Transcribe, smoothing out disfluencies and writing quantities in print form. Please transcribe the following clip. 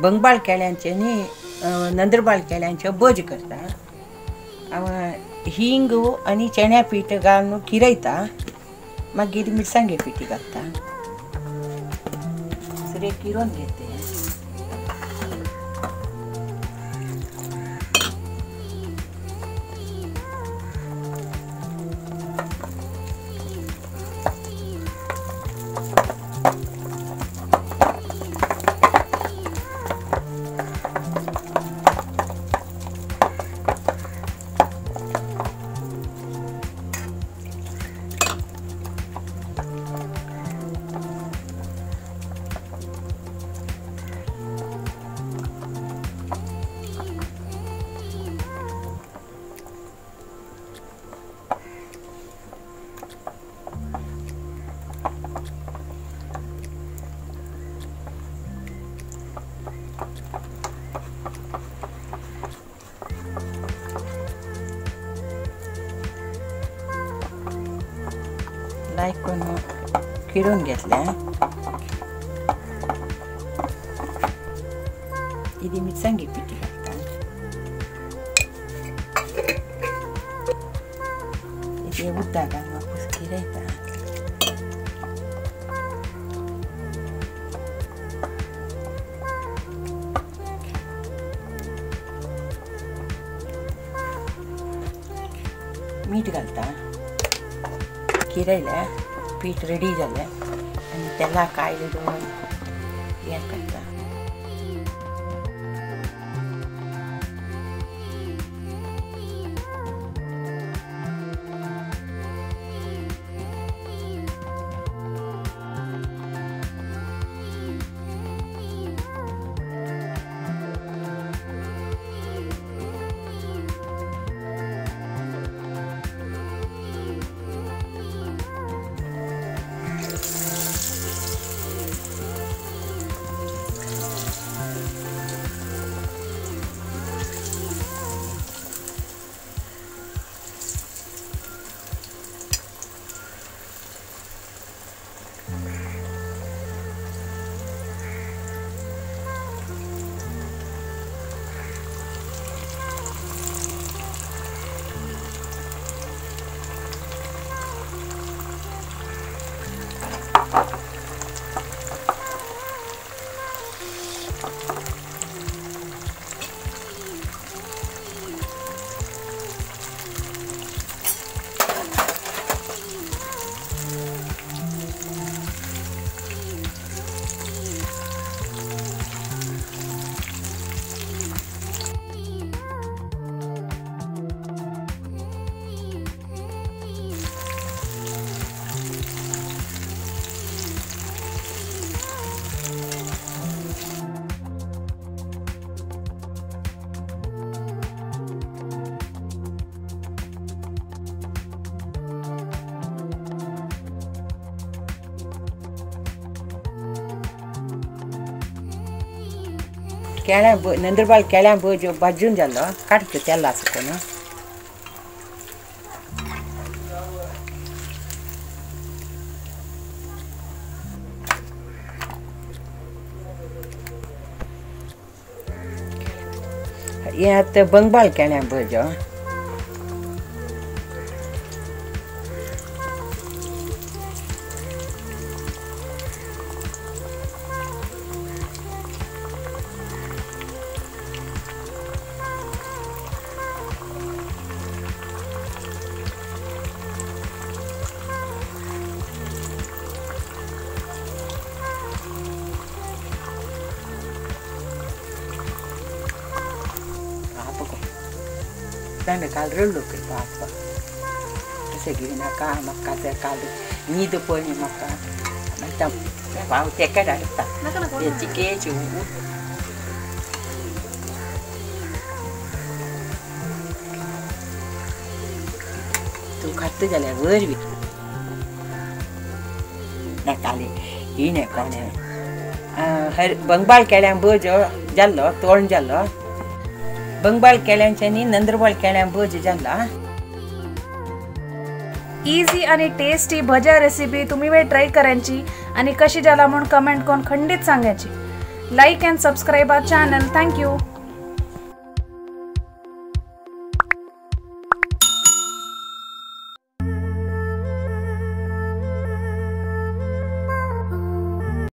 बंगबाळ केळ्यांचे न्ही नंद्रबाळ केळ्यांचे भज करता. हिंग आनी चण्या पीठ घालून किरयता, मागीर मिरसांगे पिठी घालता, सगळे किरोवन घेते. लायक करून किरोवन घेतले. इदी मिरसांगे पिठी घालता, इदी उड्डां घालून वापस किरयता. मीठ घालता. किरयले पीठ रेडी जालें आनी तेला कायले दवरून हें करता. केळ्यां नंद्रबाळ केळ्यां भज भाजून जालो, काडटा तेल आसकून. हें आतां बंगबाळ केळ्यां भज. Tanda kalrello che papa. Seguire una cama, casa caldo. Nido poi ni maka. Mata pau teka dah tak. Dia cikgu cuba. Tu kata jalan berbi. Dah kali ini kan. बंगबाळ केळ्यां भज जाल्लो, तोंड जाल्लो. बंगबाळ केळ्यांच्यानी नंद्रबाळ केळ्यां भज जाल्ला. इजी आणि टेस्टी भजा recipe तुम्ही वेळ ट्राय करायची आणि कशी झाला म्हणून कमेंट करून खंडित सांगायची. Like and subscribe our channel. Thank you.